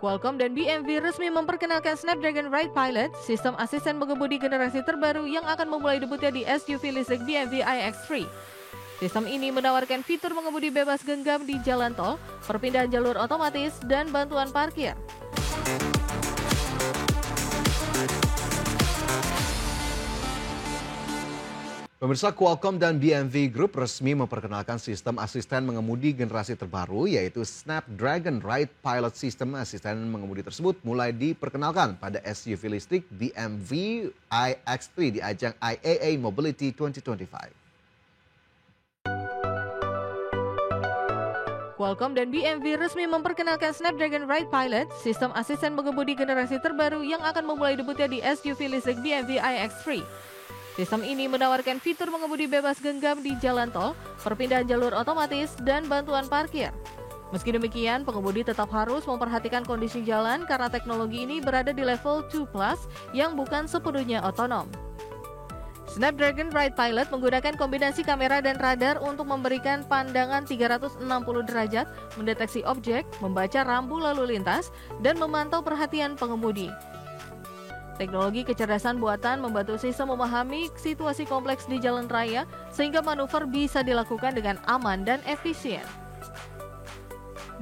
Qualcomm dan BMW resmi memperkenalkan Snapdragon Ride Pilot, sistem asisten mengemudi generasi terbaru yang akan memulai debutnya di SUV listrik BMW iX3. Sistem ini menawarkan fitur mengemudi bebas genggam di jalan tol, perpindahan jalur otomatis, dan bantuan parkir. Pemirsa, Qualcomm dan BMW Group resmi memperkenalkan sistem asisten mengemudi generasi terbaru yaitu Snapdragon Ride Pilot. Sistem asisten mengemudi tersebut mulai diperkenalkan pada SUV listrik BMW iX3 di ajang IAA Mobility 2025. Qualcomm dan BMW resmi memperkenalkan Snapdragon Ride Pilot, sistem asisten mengemudi generasi terbaru yang akan memulai debutnya di SUV listrik BMW iX3. Sistem ini menawarkan fitur mengemudi bebas genggam di jalan tol, perpindahan jalur otomatis, dan bantuan parkir. Meski demikian, pengemudi tetap harus memperhatikan kondisi jalan karena teknologi ini berada di level 2+ yang bukan sepenuhnya otonom. Snapdragon Ride Pilot menggunakan kombinasi kamera dan radar untuk memberikan pandangan 360 derajat, mendeteksi objek, membaca rambu lalu lintas, dan memantau perhatian pengemudi. Teknologi kecerdasan buatan membantu sistem memahami situasi kompleks di jalan raya sehingga manuver bisa dilakukan dengan aman dan efisien.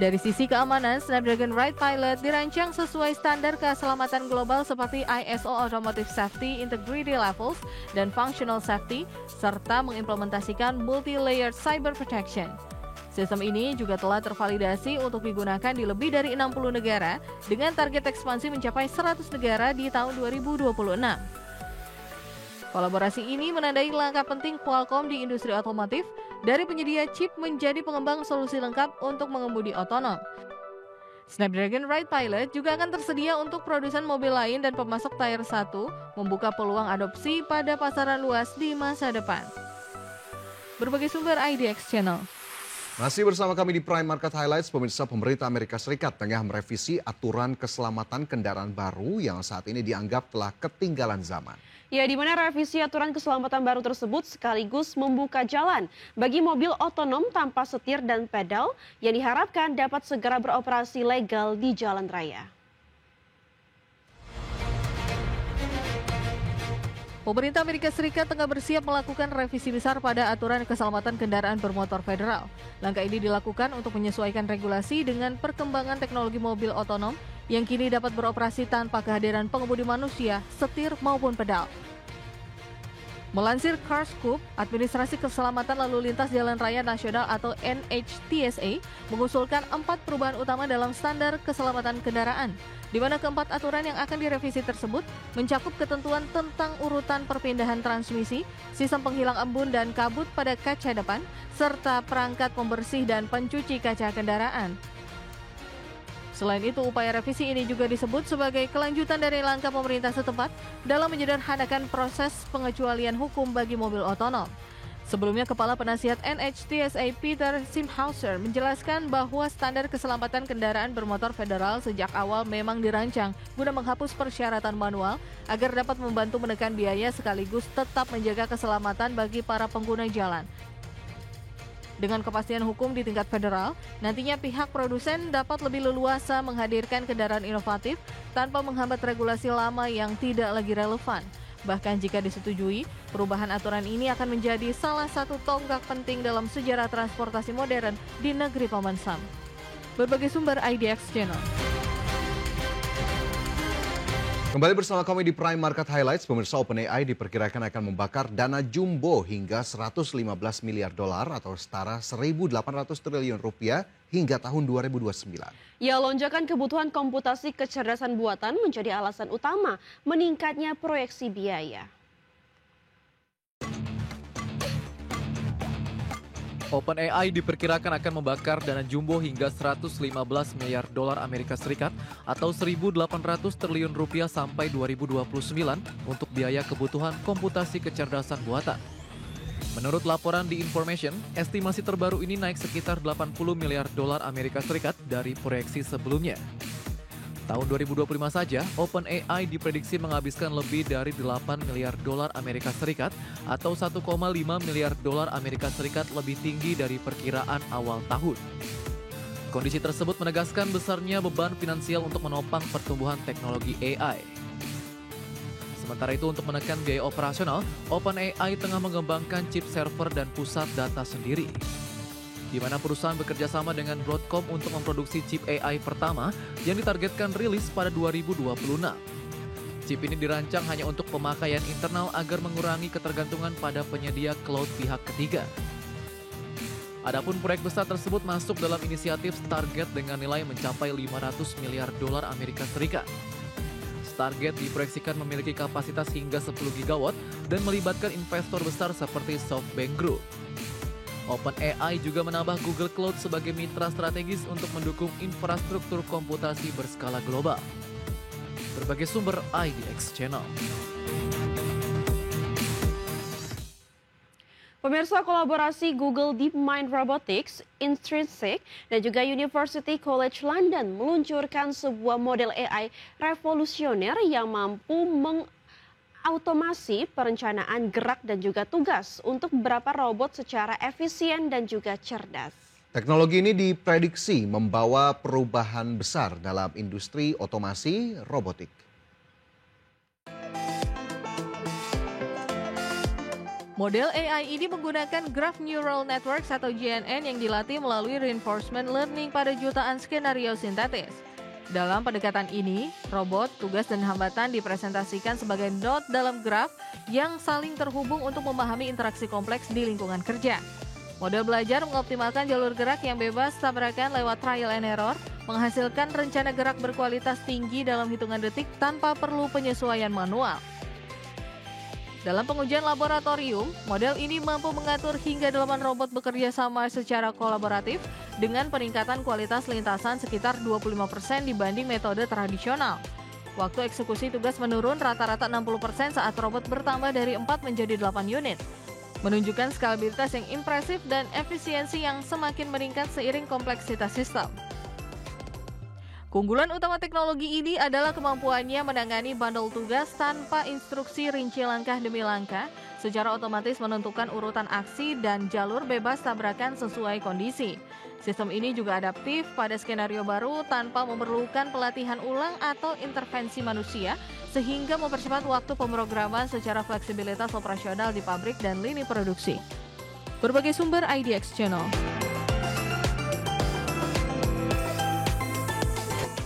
Dari sisi keamanan, Snapdragon Ride Pilot dirancang sesuai standar keselamatan global seperti ISO Automotive Safety Integrity Levels dan Functional Safety, serta mengimplementasikan multi-layered cyber protection. Sistem ini juga telah tervalidasi untuk digunakan di lebih dari 60 negara dengan target ekspansi mencapai 100 negara di tahun 2026. Kolaborasi ini menandai langkah penting Qualcomm di industri otomotif dari penyedia chip menjadi pengembang solusi lengkap untuk mengemudi otonom. Snapdragon Ride Pilot juga akan tersedia untuk produsen mobil lain dan pemasok Tier 1, membuka peluang adopsi pada pasaran luas di masa depan. Berbagai sumber IDX Channel. Masih bersama kami di Prime Market Highlights, pemirsa, pemerintah Amerika Serikat tengah merevisi aturan keselamatan kendaraan baru yang saat ini dianggap telah ketinggalan zaman. Ya, di mana revisi aturan keselamatan baru tersebut sekaligus membuka jalan bagi mobil otonom tanpa setir dan pedal yang diharapkan dapat segera beroperasi legal di jalan raya. Pemerintah Amerika Serikat tengah bersiap melakukan revisi besar pada aturan keselamatan kendaraan bermotor federal. Langkah ini dilakukan untuk menyesuaikan regulasi dengan perkembangan teknologi mobil otonom yang kini dapat beroperasi tanpa kehadiran pengemudi manusia, setir maupun pedal. Melansir CarScoop, Administrasi Keselamatan Lalu Lintas Jalan Raya Nasional atau NHTSA mengusulkan 4 perubahan utama dalam standar keselamatan kendaraan, di mana keempat aturan yang akan direvisi tersebut mencakup ketentuan tentang urutan perpindahan transmisi, sistem penghilang embun dan kabut pada kaca depan, serta perangkat pembersih dan pencuci kaca kendaraan. Selain itu, upaya revisi ini juga disebut sebagai kelanjutan dari langkah pemerintah setempat dalam menyederhanakan proses pengecualian hukum bagi mobil otonom. Sebelumnya, Kepala Penasihat NHTSA Peter Simhauser menjelaskan bahwa standar keselamatan kendaraan bermotor federal sejak awal memang dirancang guna menghapus persyaratan manual agar dapat membantu menekan biaya sekaligus tetap menjaga keselamatan bagi para pengguna jalan. Dengan kepastian hukum di tingkat federal, nantinya pihak produsen dapat lebih leluasa menghadirkan kendaraan inovatif tanpa menghambat regulasi lama yang tidak lagi relevan. Bahkan jika disetujui, perubahan aturan ini akan menjadi salah satu tonggak penting dalam sejarah transportasi modern di negeri Paman Sam. Berbagai sumber IDX Channel. Kembali bersama kami di Prime Market Highlights, pemirsa, OpenAI diperkirakan akan membakar dana jumbo hingga 115 miliar dolar atau setara 1.800 triliun rupiah hingga tahun 2029. Ya, lonjakan kebutuhan komputasi kecerdasan buatan menjadi alasan utama meningkatnya proyeksi biaya. OpenAI diperkirakan akan membakar dana jumbo hingga 115 miliar dolar Amerika Serikat atau 1.800 triliun rupiah sampai 2029 untuk biaya kebutuhan komputasi kecerdasan buatan. Menurut laporan The Information, estimasi terbaru ini naik sekitar 80 miliar dolar Amerika Serikat dari proyeksi sebelumnya. Tahun 2025 saja, OpenAI diprediksi menghabiskan lebih dari 8 miliar dolar Amerika Serikat atau 1,5 miliar dolar Amerika Serikat lebih tinggi dari perkiraan awal tahun. Kondisi tersebut menegaskan besarnya beban finansial untuk menopang pertumbuhan teknologi AI. Sementara itu untuk menekan biaya operasional, OpenAI tengah mengembangkan chip server dan pusat data sendiri, di mana perusahaan bekerja sama dengan Broadcom untuk memproduksi chip AI pertama yang ditargetkan rilis pada 2026. Chip ini dirancang hanya untuk pemakaian internal agar mengurangi ketergantungan pada penyedia cloud pihak ketiga. Adapun proyek besar tersebut masuk dalam inisiatif Stargate dengan nilai mencapai 500 miliar dolar Amerika Serikat. Stargate diproyeksikan memiliki kapasitas hingga 10 gigawatt dan melibatkan investor besar seperti SoftBank Group. OpenAI juga menambah Google Cloud sebagai mitra strategis untuk mendukung infrastruktur komputasi berskala global. Berbagai sumber IDX Channel. Pemirsa, kolaborasi Google DeepMind Robotics, Intrinsic, dan juga University College London meluncurkan sebuah model AI revolusioner yang mampu mengautomasi perencanaan gerak dan juga tugas untuk beberapa robot secara efisien dan juga cerdas. Teknologi ini diprediksi membawa perubahan besar dalam industri otomasi robotik. Model AI ini menggunakan Graph Neural Networks atau GNN yang dilatih melalui reinforcement learning pada jutaan skenario sintetis. Dalam pendekatan ini, robot, tugas, dan hambatan dipresentasikan sebagai node dalam graf yang saling terhubung untuk memahami interaksi kompleks di lingkungan kerja. Model belajar mengoptimalkan jalur gerak yang bebas tabrakan lewat trial and error, menghasilkan rencana gerak berkualitas tinggi dalam hitungan detik tanpa perlu penyesuaian manual. Dalam pengujian laboratorium, model ini mampu mengatur hingga 8 robot bekerja sama secara kolaboratif dengan peningkatan kualitas lintasan sekitar 25% dibanding metode tradisional. Waktu eksekusi tugas menurun rata-rata 60% saat robot bertambah dari 4 menjadi 8 unit. Menunjukkan skalabilitas yang impresif dan efisiensi yang semakin meningkat seiring kompleksitas sistem. Keunggulan utama teknologi ini adalah kemampuannya menangani bundle tugas tanpa instruksi rinci langkah demi langkah, secara otomatis menentukan urutan aksi dan jalur bebas tabrakan sesuai kondisi. Sistem ini juga adaptif pada skenario baru tanpa memerlukan pelatihan ulang atau intervensi manusia, sehingga mempercepat waktu pemrograman secara fleksibilitas operasional di pabrik dan lini produksi. Berbagai sumber IDX Channel.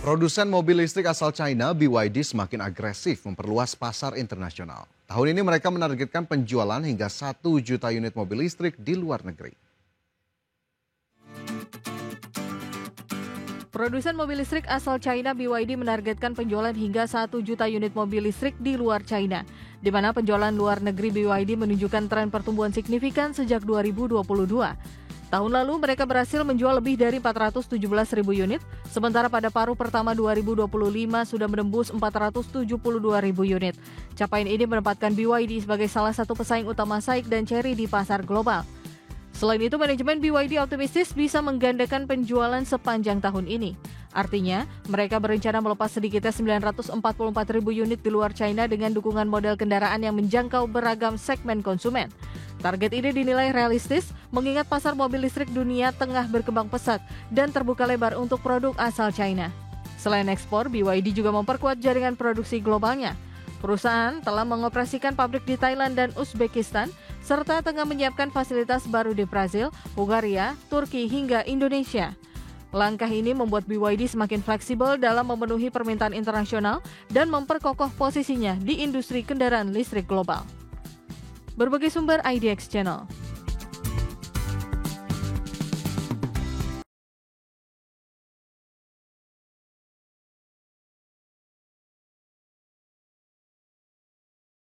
Produsen mobil listrik asal China, BYD, semakin agresif memperluas pasar internasional. Tahun ini mereka menargetkan penjualan hingga 1 juta unit mobil listrik di luar negeri. Produsen mobil listrik asal China, BYD, menargetkan penjualan hingga 1 juta unit mobil listrik di luar China, di mana penjualan luar negeri BYD menunjukkan tren pertumbuhan signifikan sejak 2022. Tahun lalu mereka berhasil menjual lebih dari 417.000 unit, sementara pada paruh pertama 2025 sudah menembus 472.000 unit. Capaian ini menempatkan BYD sebagai salah satu pesaing utama SAIC dan Chery di pasar global. Selain itu, manajemen BYD optimistis bisa menggandakan penjualan sepanjang tahun ini. Artinya, mereka berencana melepas sedikitnya 944.000 unit di luar China dengan dukungan model kendaraan yang menjangkau beragam segmen konsumen. Target ini dinilai realistis mengingat pasar mobil listrik dunia tengah berkembang pesat dan terbuka lebar untuk produk asal China. Selain ekspor, BYD juga memperkuat jaringan produksi globalnya. Perusahaan telah mengoperasikan pabrik di Thailand dan Uzbekistan, serta tengah menyiapkan fasilitas baru di Brazil, Bulgaria, Turki, hingga Indonesia. Langkah ini membuat BYD semakin fleksibel dalam memenuhi permintaan internasional dan memperkokoh posisinya di industri kendaraan listrik global. Berbagai sumber IDX Channel.